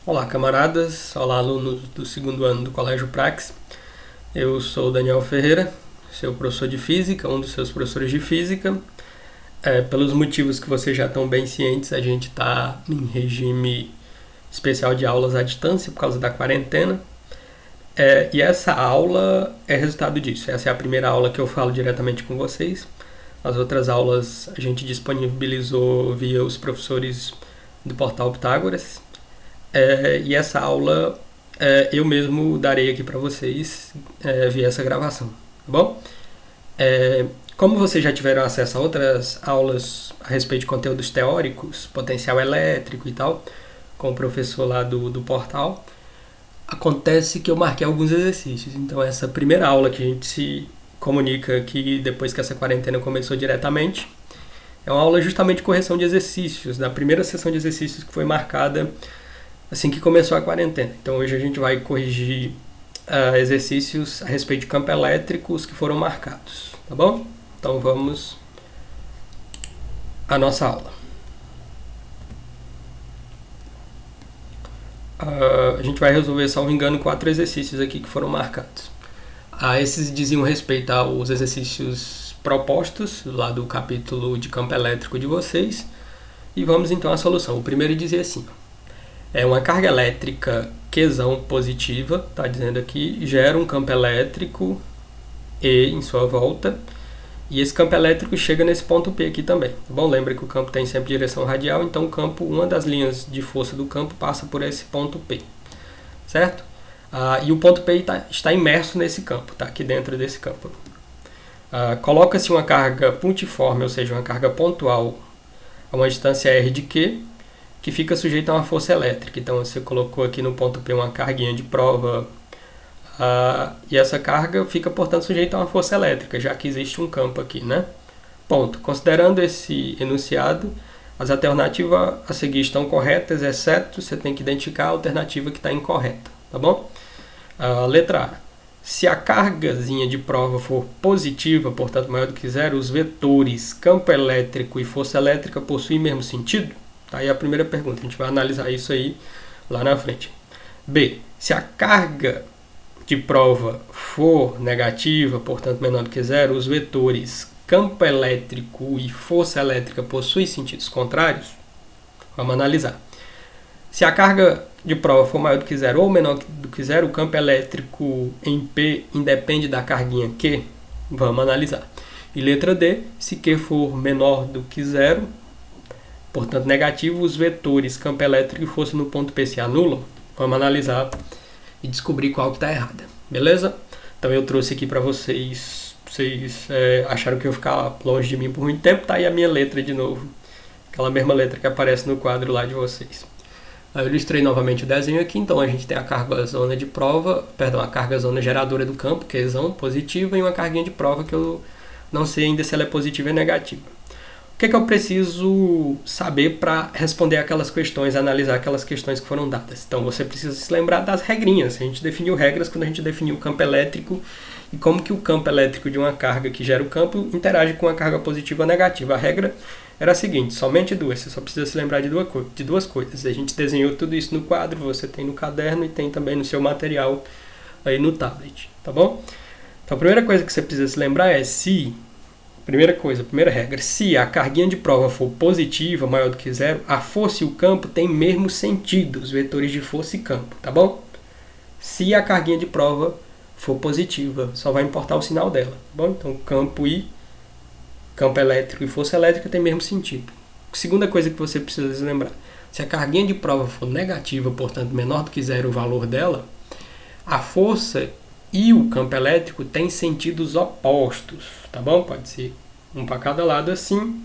Olá, camaradas. Olá, alunos do segundo ano do Colégio Praxis. Eu sou o Daniel Ferreira, seu professor de Física, um dos seus professores de Física. Pelos motivos que vocês já estão bem cientes, a gente está em regime especial de aulas à distância por causa da quarentena. E essa aula é resultado disso. Essa é a primeira aula que eu falo diretamente com vocês. As outras aulas a gente disponibilizou via os professores do portal Pitágoras. E essa aula eu mesmo darei aqui para vocês via essa gravação, tá bom? Como vocês já tiveram acesso a outras aulas a respeito de conteúdos teóricos, potencial elétrico e tal, com o professor lá do portal, acontece que eu marquei alguns exercícios. Então essa primeira aula que a gente se comunica aqui depois que essa quarentena começou diretamente é uma aula justamente de correção de exercícios, da primeira sessão de exercícios que foi marcada assim que começou a quarentena. Então hoje a gente vai corrigir exercícios a respeito de campos elétricos que foram marcados, tá bom? Então vamos à nossa aula. A gente vai resolver, salvo engano, 4 exercícios aqui que foram marcados. Esses diziam respeito aos exercícios propostos lá do capítulo de campo elétrico de vocês. E vamos então à solução. O primeiro dizia assim: uma carga elétrica Qzão positiva, está dizendo aqui, gera um campo elétrico E em sua volta, e esse campo elétrico chega nesse ponto P aqui também. Tá bom? Lembra que o campo tem sempre direção radial, então o campo, uma das linhas de força do campo passa por esse ponto P, certo? E o ponto P está imerso nesse campo, tá aqui dentro desse campo. Coloca-se uma carga pontiforme, ou seja, uma carga pontual a uma distância r de Q, que fica sujeita a uma força elétrica. Então você colocou aqui no ponto P uma carguinha de prova, e essa carga fica, portanto, sujeita a uma força elétrica, já que existe um campo aqui, né? Ponto. Considerando esse enunciado, as alternativas a seguir estão corretas, exceto você tem que identificar a alternativa que está incorreta, tá bom? Letra A. Se a cargazinha de prova for positiva, portanto maior do que zero, os vetores campo elétrico e força elétrica possuem mesmo sentido? Tá aí a primeira pergunta, a gente vai analisar isso aí lá na frente. B. Se a carga de prova for negativa, portanto menor do que zero, os vetores campo elétrico e força elétrica possuem sentidos contrários? Vamos analisar. Se a carga de prova for maior do que zero ou menor do que zero, o campo elétrico em P independe da carguinha Q? Vamos analisar. E letra D, se Q for menor do que zero, portanto negativo, os vetores campo elétrico e força no ponto P se anulam? Vamos analisar e descobrir qual que está errada, beleza? Então eu trouxe aqui para vocês, acharam que eu ia ficar longe de mim por muito tempo, tá aí a minha letra de novo, aquela mesma letra que aparece no quadro lá de vocês. Eu ilustrei novamente o desenho aqui, então a gente tem a carga zona de prova, a carga zona geradora do campo, Qzão, positiva, e uma carguinha de prova que eu não sei ainda se ela é positiva ou negativa. O que é que eu preciso saber para responder aquelas questões, analisar aquelas questões que foram dadas? Então você precisa se lembrar das regrinhas. A gente definiu regras quando a gente definiu o campo elétrico e como que o campo elétrico de uma carga que gera o campo interage com a carga positiva ou negativa. A regra era a seguinte, somente duas, você só precisa se lembrar de duas coisas. A gente desenhou tudo isso no quadro, você tem no caderno e tem também no seu material aí no tablet, tá bom? Então a primeira coisa que você precisa se lembrar é primeira regra, se a carguinha de prova for positiva, maior do que zero, a força e o campo têm mesmo sentido, os vetores de força e campo, tá bom? Se a carguinha de prova for positiva, só vai importar o sinal dela, tá bom? Então campo elétrico e força elétrica têm mesmo sentido. Segunda coisa que você precisa se lembrar, se a carguinha de prova for negativa, portanto menor do que zero o valor dela, a força e o campo elétrico têm sentidos opostos, tá bom? Pode ser um para cada lado assim,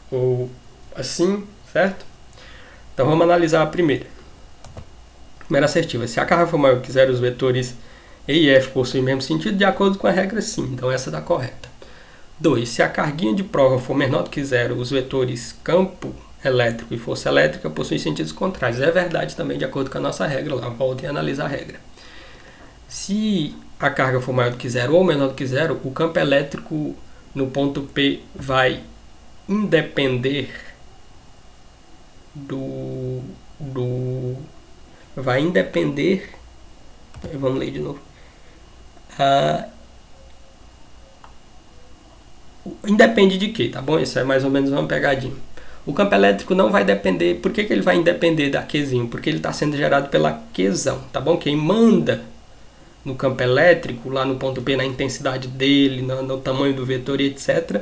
ou assim, certo? Então vamos analisar a primeira. Primeira assertiva, se a carga for maior que zero, os vetores E e F possuem o mesmo sentido, de acordo com a regra sim, então essa está correta. 2. Se a carguinha de prova for menor do que zero, os vetores campo elétrico e força elétrica possuem sentidos contrários. É verdade também, de acordo com a nossa regra lá, voltem a analisar a regra. Se a carga for maior do que zero ou menor do que zero, o campo elétrico no ponto P vai independer vai independer... Vamos ler de novo. Independe de quê, tá bom? Isso é mais ou menos uma pegadinha. O campo elétrico não vai depender... Por que ele vai independer da Qzinho? Porque ele está sendo gerado pela Qzão, tá bom? Quem manda no campo elétrico, lá no ponto P, na intensidade dele, no tamanho do vetor e etc.,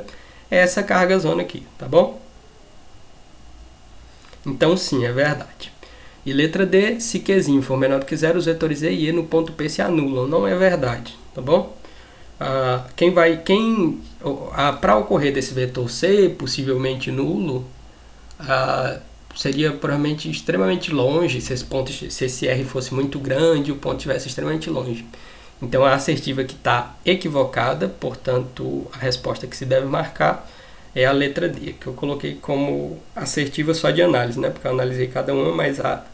é essa carga zona aqui, tá bom? Então sim, é verdade. E letra D, se Qzinho for menor do que 0, os vetores E e E no ponto P se anulam. Não é verdade, tá bom? Para ocorrer desse vetor C, possivelmente nulo, seria provavelmente extremamente longe, se esse R fosse muito grande, o ponto estivesse extremamente longe. Então a assertiva que está equivocada, portanto a resposta que se deve marcar é a letra D, que eu coloquei como assertiva só de análise, né? Porque eu analisei cada uma, mas a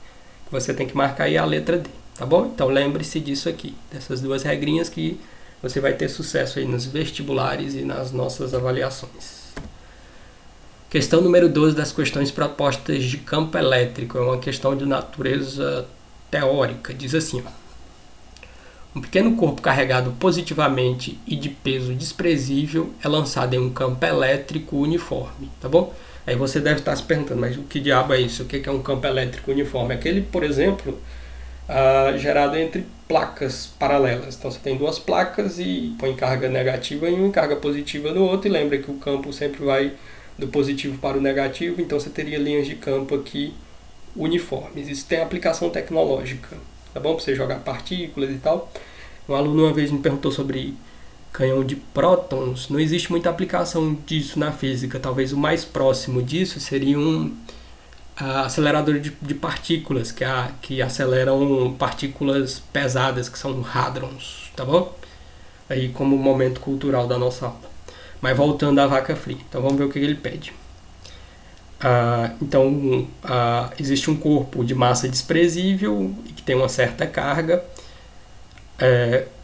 que você tem que marcar aí é a letra D, tá bom? Então lembre-se disso aqui, dessas duas regrinhas que você vai ter sucesso aí nos vestibulares e nas nossas avaliações. Questão número 12 das questões propostas de campo elétrico. É uma questão de natureza teórica. Diz assim, ó. Um pequeno corpo carregado positivamente e de peso desprezível é lançado em um campo elétrico uniforme, tá bom? Aí você deve estar se perguntando, mas o que diabo é isso? O que é um campo elétrico uniforme? Aquele, por exemplo, gerado entre placas paralelas. Então você tem duas placas e põe carga negativa em uma e carga positiva no outro, e lembra que o campo sempre vai do positivo para o negativo, então você teria linhas de campo aqui uniformes. Isso tem aplicação tecnológica, tá bom? Para você jogar partículas e tal. Um aluno uma vez me perguntou sobre canhão de prótons. Não existe muita aplicação disso na física. Talvez o mais próximo disso seria um acelerador de partículas, que aceleram partículas pesadas, que são hadrons, tá bom? Aí como momento cultural da nossa aula. Mas voltando à vaca fria, então vamos ver o que ele pede. Existe um corpo de massa desprezível e que tem uma certa carga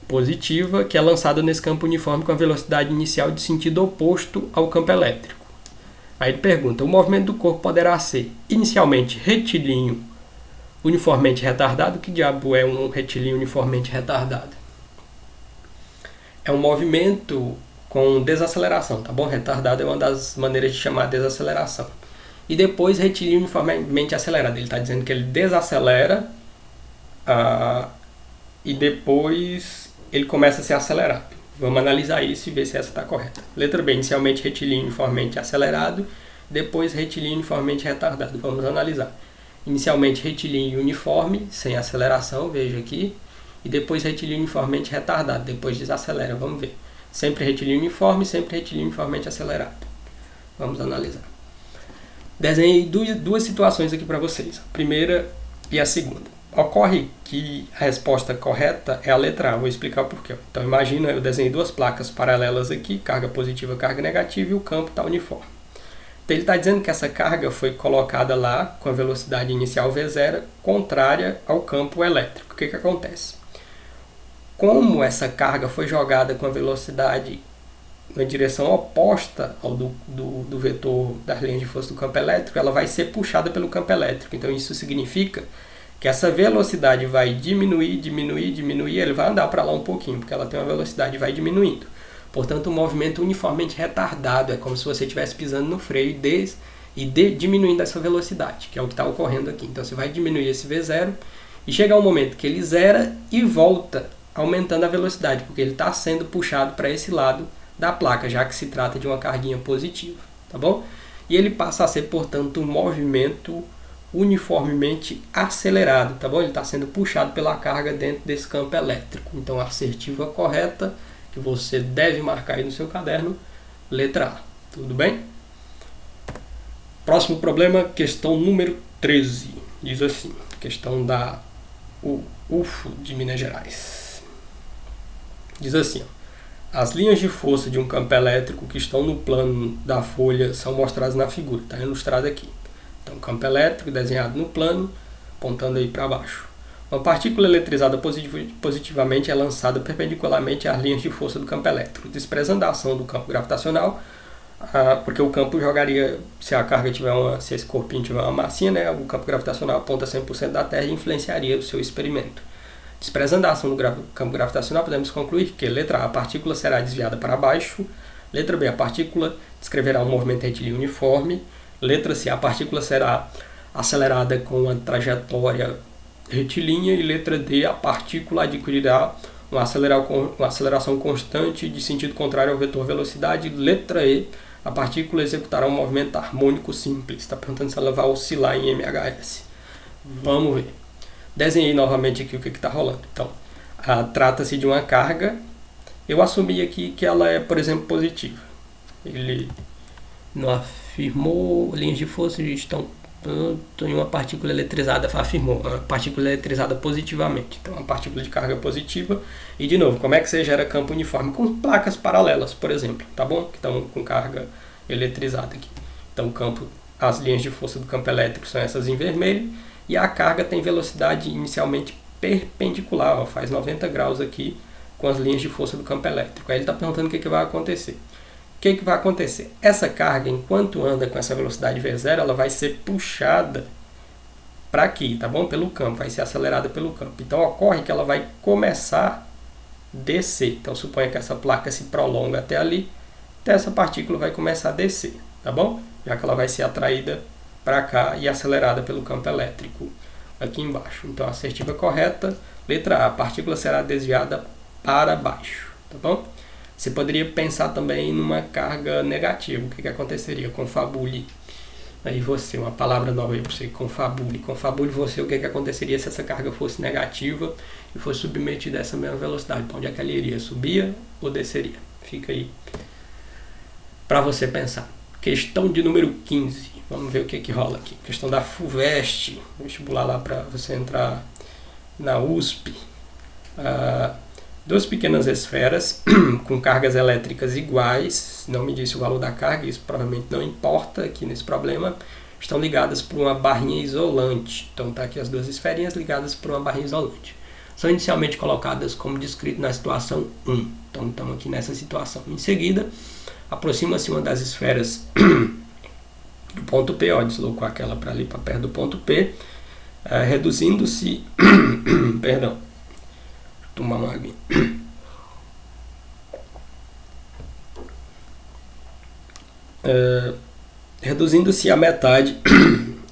positiva, que é lançado nesse campo uniforme com a velocidade inicial de sentido oposto ao campo elétrico. Aí ele pergunta, o movimento do corpo poderá ser inicialmente retilíneo uniformemente retardado? Que diabo é um retilíneo uniformemente retardado? É um movimento com desaceleração, tá bom? Retardado é uma das maneiras de chamar desaceleração. E depois retilíneo uniformemente acelerado. Ele está dizendo que ele desacelera e depois ele começa a ser acelerado. Vamos analisar isso e ver se essa está correta. Letra B, inicialmente retilíneo uniformemente acelerado, depois retilíneo uniformemente retardado. Vamos analisar. Inicialmente retilíneo uniforme, sem aceleração, veja aqui, e depois retilíneo uniformemente retardado, depois desacelera, vamos ver. Sempre retilíneo uniforme, sempre retilíneo uniformemente acelerado. Vamos analisar. Desenhei duas situações aqui para vocês, a primeira e a segunda. Ocorre que a resposta correta é a letra A, vou explicar o porquê. Então imagina, eu desenhei duas placas paralelas aqui, carga positiva, carga negativa, e o campo está uniforme. Então ele está dizendo que essa carga foi colocada lá com a velocidade inicial V0 contrária ao campo elétrico. O que acontece? Como essa carga foi jogada com a velocidade na direção oposta ao do vetor das linhas de força do campo elétrico, ela vai ser puxada pelo campo elétrico. Então isso significa que essa velocidade vai diminuir, ele vai andar para lá um pouquinho, porque ela tem uma velocidade e vai diminuindo. Portanto, um movimento uniformemente retardado, é como se você estivesse pisando no freio diminuindo essa velocidade, que é o que está ocorrendo aqui. Então você vai diminuir esse V0 e chegar um momento que ele zera e volta, aumentando a velocidade, porque ele está sendo puxado para esse lado da placa, já que se trata de uma carguinha positiva, tá bom? E ele passa a ser, portanto, um movimento uniformemente acelerado, tá bom? Ele está sendo puxado pela carga dentro desse campo elétrico. Então a assertiva correta, que você deve marcar aí no seu caderno, letra A. Tudo bem? Próximo problema, questão número 13. Diz assim, questão da UFO de Minas Gerais. Diz assim, ó. As linhas de força de um campo elétrico que estão no plano da folha são mostradas na figura, está ilustrado aqui. Então, campo elétrico desenhado no plano, apontando aí para baixo. Uma partícula eletrizada positivamente é lançada perpendicularmente às linhas de força do campo elétrico. Desprezando a ação do campo gravitacional, porque o campo jogaria, se a carga tiver se esse corpinho tiver uma massinha, né, o campo gravitacional aponta 100% da Terra e influenciaria o seu experimento. Desprezando a ação do campo gravitacional, podemos concluir que, letra A, a partícula será desviada para baixo, letra B, a partícula descreverá um movimento retilíneo uniforme, letra C, a partícula será acelerada com uma trajetória retilínea, e letra D, a partícula adquirirá uma aceleração constante de sentido contrário ao vetor velocidade. Letra E, a partícula executará um movimento harmônico simples. Está perguntando se ela vai oscilar em MHS. Vamos ver. Desenhei novamente aqui o que está rolando. Então, trata-se de uma carga. Eu assumi aqui que ela é, por exemplo, positiva. Ele não afirmou linhas de força estão em uma partícula eletrizada, afirmou, uma partícula eletrizada positivamente. Então, uma partícula de carga positiva. E, de novo, como é que você gera campo uniforme? Com placas paralelas, por exemplo, tá bom? Que estão com carga eletrizada aqui. Então, as linhas de força do campo elétrico são essas em vermelho, e a carga tem velocidade inicialmente perpendicular, ó, faz 90 graus aqui com as linhas de força do campo elétrico. Aí ele está perguntando o que vai acontecer. O que vai acontecer? Essa carga, enquanto anda com essa velocidade V0, ela vai ser puxada para aqui, tá bom? Pelo campo, vai ser acelerada pelo campo. Então, ocorre que ela vai começar a descer. Então, suponha que essa placa se prolonga até ali, até essa partícula vai começar a descer, tá bom? Já que ela vai ser atraída para cá e acelerada pelo campo elétrico aqui embaixo. Então, a assertiva correta, letra A, a partícula será desviada para baixo, tá bom? Você poderia pensar também numa carga negativa. O que aconteceria? Confabule aí você, uma palavra nova aí para você, confabule. Confabule você, o que aconteceria se essa carga fosse negativa e fosse submetida a essa mesma velocidade? Para onde é que ela iria? Subia ou desceria? Fica aí para você pensar. Questão de número 15. Vamos ver o que rola aqui. Questão da FUVEST, vestibular lá para você entrar na USP. Duas pequenas esferas com cargas elétricas iguais, não me disse o valor da carga, isso provavelmente não importa aqui nesse problema, estão ligadas por uma barrinha isolante. Então está aqui as duas esferinhas ligadas por uma barrinha isolante. São inicialmente colocadas como descrito na situação 1. Então estamos aqui nessa situação. Em seguida, aproxima-se uma das esferas do ponto P, ó, deslocou aquela para ali, para perto do ponto P, reduzindo-se, perdão, tomar uma água. Reduzindo-se a metade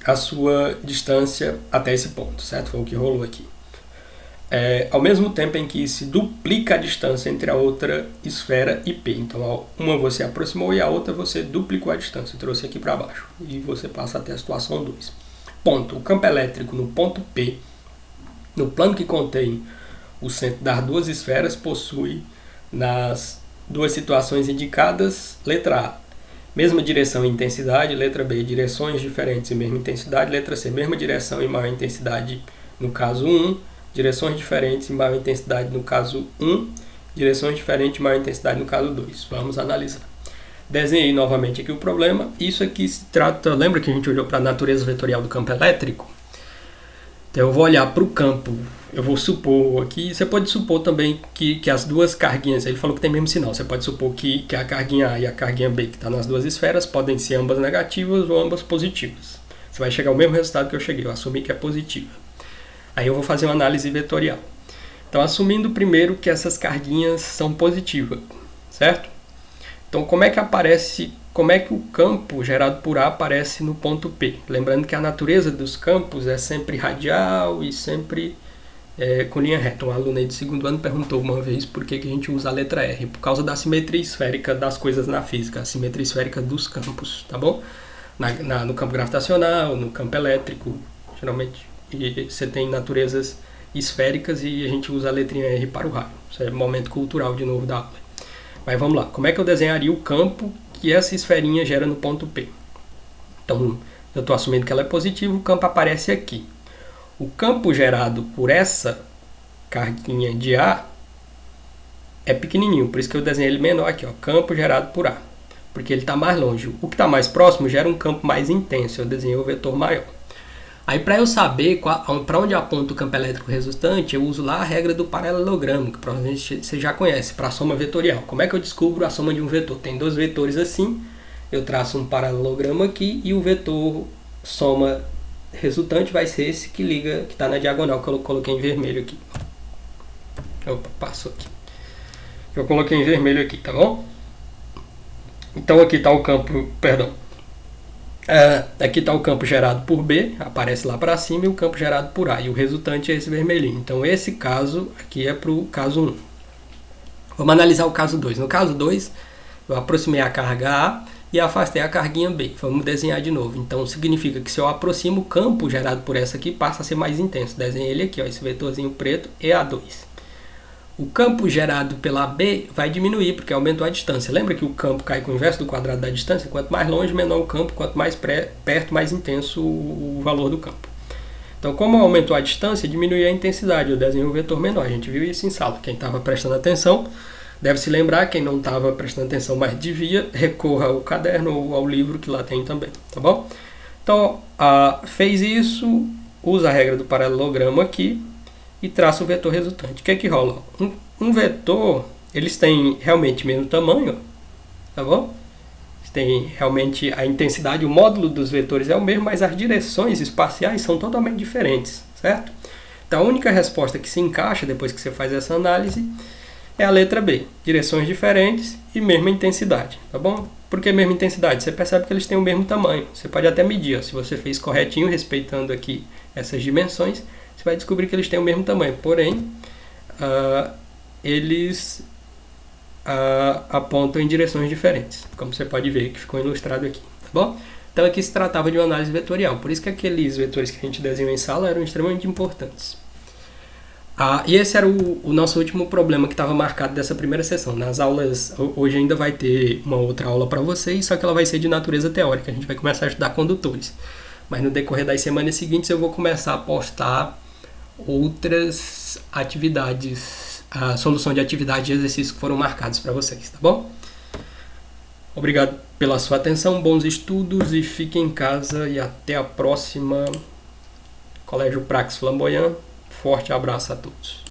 a sua distância até esse ponto, certo? Foi o que rolou aqui. Ao mesmo tempo em que se duplica a distância entre a outra esfera e P. Então, uma você aproximou e a outra você duplicou a distância, trouxe aqui para baixo. E você passa até a situação 2. Ponto. O campo elétrico no ponto P, no plano que contém o centro das duas esferas, possui nas duas situações indicadas, letra A, mesma direção e intensidade, letra B, direções diferentes e mesma intensidade, letra C, mesma direção e maior intensidade no caso 1, direções diferentes e maior intensidade no caso 1, direções diferentes e maior intensidade no caso 2. Vamos analisar. Desenhei novamente aqui o problema. Isso aqui se trata, lembra que a gente olhou para a natureza vetorial do campo elétrico? Então eu vou olhar para o campo, eu vou supor aqui, você pode supor também que as duas carguinhas, ele falou que tem mesmo sinal, você pode supor que a carguinha A e a carguinha B, que está nas duas esferas, podem ser ambas negativas ou ambas positivas. Você vai chegar ao mesmo resultado que eu cheguei, eu assumi que é positiva. Aí eu vou fazer uma análise vetorial. Então, assumindo primeiro que essas carguinhas são positivas, certo? Então, como é que o campo gerado por A aparece no ponto P? Lembrando que a natureza dos campos é sempre radial e sempre com linha reta. Um aluno aí de segundo ano perguntou uma vez por que a gente usa a letra R. Por causa da simetria esférica das coisas na física, a simetria esférica dos campos, tá bom? No campo gravitacional, no campo elétrico, geralmente você tem naturezas esféricas e a gente usa a letrinha R para o raio. Isso é momento cultural de novo da aula. Mas vamos lá, como é que eu desenharia o campo que essa esferinha gera no ponto P? Então, eu estou assumindo que ela é positiva, o campo aparece aqui. O campo gerado por essa carguinha de A é pequenininho, por isso que eu desenhei ele menor aqui, ó, campo gerado por A, porque ele está mais longe. O que está mais próximo gera um campo mais intenso, eu desenhei o vetor maior. Aí, para eu saber para onde aponta o campo elétrico resultante, eu uso lá a regra do paralelogramo, que provavelmente você já conhece, para a soma vetorial. Como é que eu descubro a soma de um vetor? Tem dois vetores assim, eu traço um paralelogramo aqui e o vetor soma resultante vai ser esse que liga, que está na diagonal, que eu coloquei em vermelho aqui. Opa, passou aqui. Eu coloquei em vermelho aqui, tá bom? Então aqui está o campo, perdão. Aqui está o campo gerado por B, aparece lá para cima, e o campo gerado por A. E o resultante é esse vermelhinho. Então esse caso aqui é para o caso 1. Vamos analisar o caso 2. No caso 2, eu aproximei a carga A e afastei a carguinha B. Vamos desenhar de novo. Então significa que se eu aproximo, o campo gerado por essa aqui passa a ser mais intenso. Desenhei ele aqui, ó, esse vetorzinho preto, EA2. O campo gerado pela B vai diminuir, porque aumentou a distância. Lembra que o campo cai com o inverso do quadrado da distância? Quanto mais longe, menor o campo. Quanto mais perto, mais intenso o valor do campo. Então, como aumentou a distância, diminuiu a intensidade. Eu desenhei um vetor menor. A gente viu isso em sala. Quem estava prestando atenção deve se lembrar. Quem não estava prestando atenção, mas devia, recorra ao caderno ou ao livro que lá tem também. Tá bom? Então, fez isso, usa a regra do paralelogramo aqui e traça o vetor resultante. O que é que rola? Um vetor, eles têm realmente o mesmo tamanho, tá bom? Eles têm realmente a intensidade, o módulo dos vetores é o mesmo, mas as direções espaciais são totalmente diferentes, certo? Então a única resposta que se encaixa depois que você faz essa análise é a letra B. Direções diferentes e mesma intensidade, tá bom? Por que mesma intensidade? Você percebe que eles têm o mesmo tamanho. Você pode até medir, ó, se você fez corretinho, respeitando aqui essas dimensões, você vai descobrir que eles têm o mesmo tamanho, porém, eles apontam em direções diferentes, como você pode ver que ficou ilustrado aqui, tá bom? Então aqui se tratava de uma análise vetorial, por isso que aqueles vetores que a gente desenhou em sala eram extremamente importantes. E esse era o nosso último problema que estava marcado dessa primeira sessão. Nas aulas, hoje ainda vai ter uma outra aula para vocês, só que ela vai ser de natureza teórica, a gente vai começar a estudar condutores. Mas no decorrer das semanas seguintes eu vou começar a postar outras atividades, a solução de atividades de exercícios que foram marcados para vocês, tá bom? Obrigado pela sua atenção, bons estudos e fiquem em casa e até a próxima. Colégio Praxis Flamboyant, forte abraço a todos.